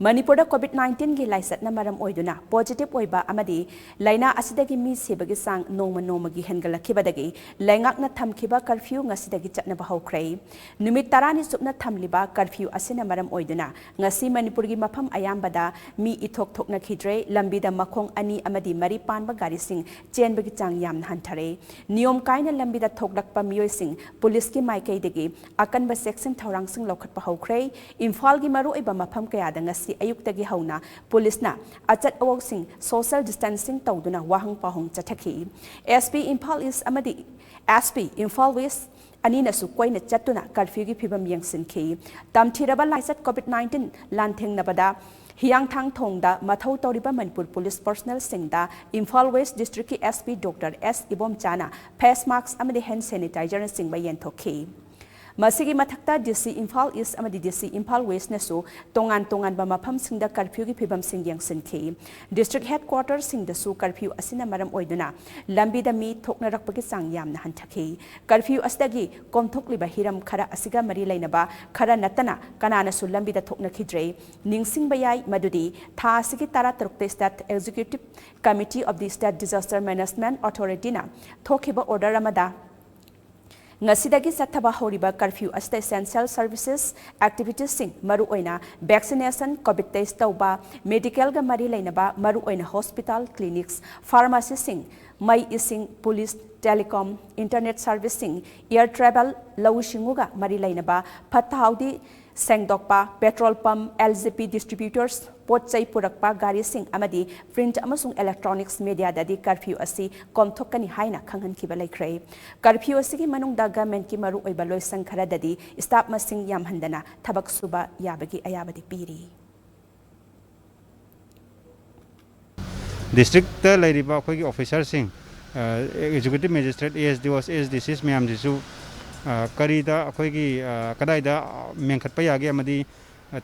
Manipur COVID-19 gi Laichatna Maram Oiduna positive oiba amadi laina asidagi mi sibagi sang noma gi HENGATLAKHIBADAGI LEINGAKNA Thamkhiba Curfew Ngasidagi Chatnaba Houkhre Numit tarani supna thamliba curfew asina maram oiduna ngasi Manipur gi mafam ayambada mi ithok thokna khidre lambida makhong ani amadi mari panba gari sing chenbagi chang yamna hanthare niyom kaina lambida thoklakpa miyoi sing police ki maikaidagi akanba section thorang sing lokhatpa Houkhre Imphal gi maru oiba mafam kayada ngasi ayuktagi hauna police na achat awok sing social distancing tawduna wahang pahong chathaki SP Imphal is amadi SP Imphal West Anina su koina chatuna curfew gi phibam yangsinki tamthiraba laisat COVID-19 lantheng nabada Hiang Thang Thongda Mathau Toriba Manipur Police Personnel Singda Imphal West District ki SP Dr. S. Ibom Chana face masks amadi hand sanitizer singba yenthoki Masigi mathakta DC Imphal East amadi DC Imphal West nasu tongan ba mafam singda curfew gi phibam sing yangsinki district headquarters singda su curfew asina maram oiduna lambi da mi thokna rakpagi sang yamna hanthaki curfew asdagi komthokliba hiram khara asiga mari lainaba khara natana kanana su lambi da thokna khidre ningsing bayai madudi tha asigi tara tarukte state executive committee of the state disaster management authority na thokiba order amada Ngasidagi Chatnaba Houkhre curfew asta essential services activities sing maru oina vaccination covid test tauba medical ga mari lainaba maru oina hospital clinics pharmacy sing mai ising police telecom internet service sing air travel lawishinguga mari lainaba phathaudi Sengdokpa, petrol pump, LGP distributors, Potsai Purakpa, Gari Sing, Amadi, print Amasung electronics media dadi curfew asi, Komtokani Haina, Kangan Kibalai Curfew asigi Manung Daga Menki Maru Oibaloy Sankara dadi, Stop Masing Yamhandana, Tabak Suba Yabagi Ayabadi Piri. District Lairiba officer Sing, Executive Magistrate, ASDOs, ASDCs, Miam Jisu. Karida akhoi kadaida mengkhat pa yage amadi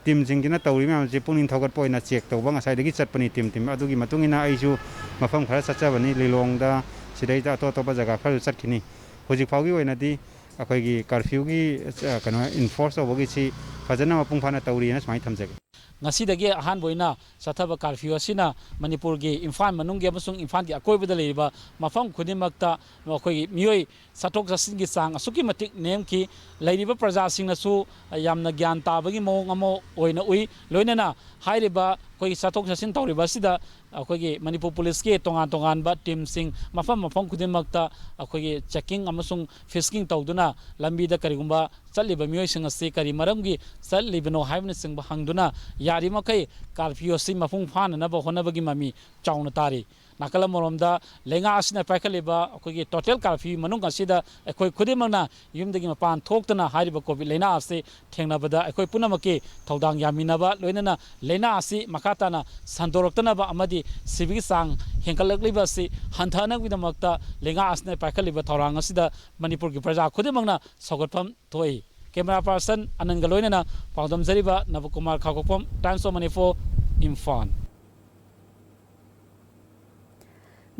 team jingina tawri ma je punin thogat poina check tawba ngasai dagi chatpani team adugi matungina aisu mafam khara chatchabani lilongda sidaita to ba jaga khar chatkhini hojik phaugi oina di akhoi gi curfew gi kano enforce obogi si fajana mapung phana tawri na smai thamjage Ngasidagi ahan boina Chatnaba curfew asina Manipur gi Imphal manung gi amasung Imphal gi akoibada leiba mafam khunimakta akhoi miyoi satok jasin gi sang asuki matik nem ki leiriba praja singnasu yamna gyan tabagi mong amo oina ui loinana hairiba koi satok jasin tawriba sida akhoi Manipur police ki tongan ba team sing mafam khudimakta akhoi checking amasung fisking tawduna lambi da karigumba chaliba miyoi singasi kari maramgi chalibano haibna singba hangduna yari makai curfew si mafung phana na ba honabagi mami chauna tari nakala moromda lenga asina paikaliba akhoi total curfew manung asida akhoi khudimangna yumdagi mapan thoktana hariba covid leina ase thengnabada akhoi punamaki thodang yaminaba loinana leina asi makatana sandoroktana ba amadi civic sang hengkalakliba si hanthana bidamakta lenga asna paikaliba thorang asida Manipur gi praja khudimangna sogatpham thoi Camera person Anand Galoinana Paudam Zariba Navakumar Khakopom Times of Manipur Imphal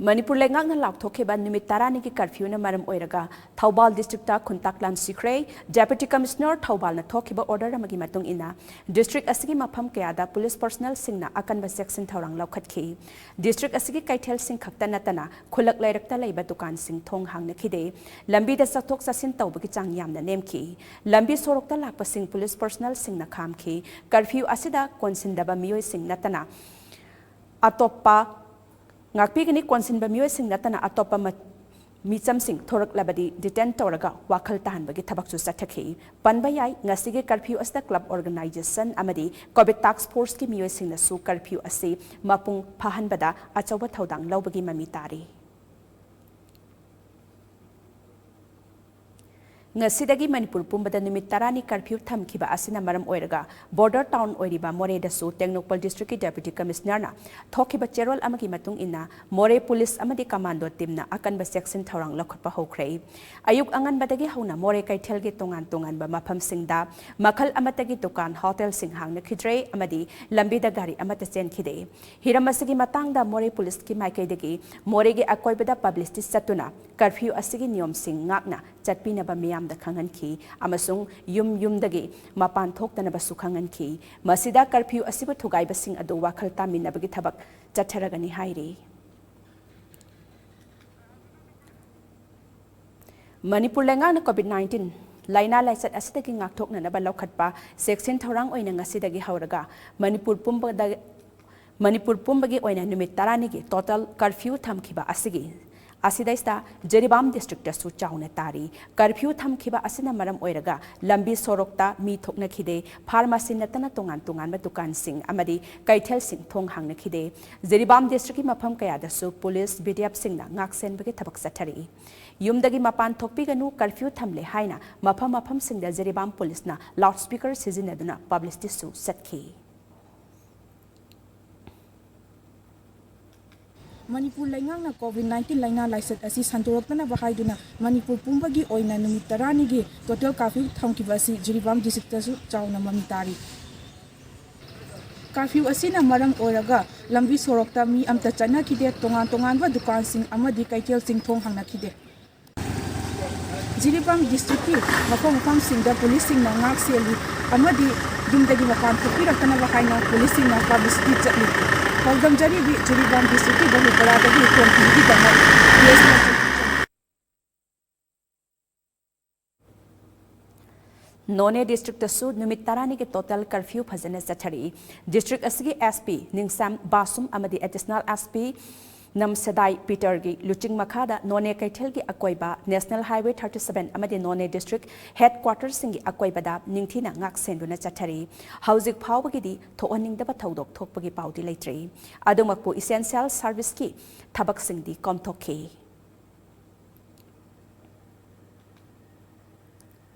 Manipur Lengakna Lakthokiba Numit tarani ki curfew na maram oiraga Thaubal district ta Khuntaklan Sikre Deputy Commissioner Thaubal na thokiba order amagi matung ina district asigi mafam kayada police personnel singna akanba section thorang laukhatki district asigi kaithel sing khakta natana khulak lairakta laiba dukan sing thong hangna khide lambi da sathok sasin tawbagi chang yamna nemki lambi sorokta lakpa sing police personnel singna khamki curfew asida konsindaba miyoi sing natana atoppa Ngakpigani konsin ba miyoi sing natana atopa micham sing thorak labadi detain toraga wakhal tahan bagi thabak chu sathaki panbayai ngasige curfew asta club organization amadi covid task force ki miyoi sing na su curfew ase mapung phahan bada achawa thodang lawbagi mami tari Ngasidagi Manipur pumbada numit tarani curfew thamkhiba asina maram oiraga border town oiriba More dasu Technopal district ki deputy commissioner na thokiba cherol amagi matung ina More police amadi commando team na akanba section thorang lakhotpa Houkhre ayuk angan badagi hauna More kaithel gi tongan ba mafam singda makhal amatagi dukan hotel sing hangna khidre amadi lambi da gari amata chen khide hiramasigi matangda More police ki maikai dagi More gi akoibada publicity satuna curfew asigi niyom sing ngakna ꯆꯠꯄꯤꯅꯕ ꯃꯤꯌꯥꯝꯗ ꯈꯪꯍꯟꯈꯤ ꯑꯃꯁꯨꯡ ꯌꯨꯝꯗꯒꯤ ꯃꯄꯥꯟ ꯊꯣꯛꯇꯅꯕꯁꯨ ꯈꯪꯍꯟꯈꯤ ꯃꯁꯤꯗ curfew ꯑꯁꯤꯕꯨ ꯊꯨꯒꯥꯏꯕꯁꯤꯡ ꯑꯗꯨ ꯋꯥꯈꯜ ꯇꯥꯃꯤꯟꯅꯕꯒꯤ ꯊꯕꯛ ꯆꯠꯊꯔꯒꯅꯤ ꯍꯥꯏꯔꯤ Manipur Lengana COVID-19 Laina Laichat Asidagi Ngaktoknanaba Laukhatpa Seksin Thorang Oina Ngasidagi Hauraga Manipur Pumbagi Oina Numit Taranigi Total Curfew Thamkhiba Asigi Asidaista Jeribam District Su Chauna Tari Curfew Thamkhiba Asina Maram Oiraga Lambi Sorokta Mi Thokna Khide Pharmacy Natana Tungan Matukan Sing Amadi Kaithel Sing Thong Hangna Khide Jeribam District Mapam Kayada Su Police BDF Singna Ngaksen Bagi Tabak Satari Yumdagi Mapan Thokpiganu Curfew Thamle Haina Mapam Singda Jeribam Police na loudspeaker Sizinaduna Publicity Su Satki Manipur Laingakna COVID-19 Laina Laichat asi Santorakna Houkhre Manipur Pumbagi Oina Numit Taranigi Total Curfew Thamkhiba asi Jiribam District Su Chauna Mamitari Curfew asina Maram Oiraga Lambi Sorokta Mi Amta Chana Khide Tongan Ba Dukan Sing Amadi Kaithel Sing Thong Hangna Khide Jiribam District Mapam Singda Police Sing na Ngak Seli Amadi Yumdagi Mapan Thukirakna Haina Police Sing na Publicity Chatli Haldam Jari Jiribam District Bahu Paradagi TOMTV Dama None District Su Numit Taranigi Total Curfew Phazana Zathari District Asigi SP Ningsam Basum Amadi Additional SP Namsadai Petergi Luching Makada None Kaithelgi Akoiba National Highway 37 Amadi None District Headquarters Singi Akoibada Ningthina Ngak Senduna Chathari Housing Powagidi Thoaningdaba Thodok Thokpagi Paudi Laitri Adumakpu Essential Service Ki Thabak Singdi Komtokki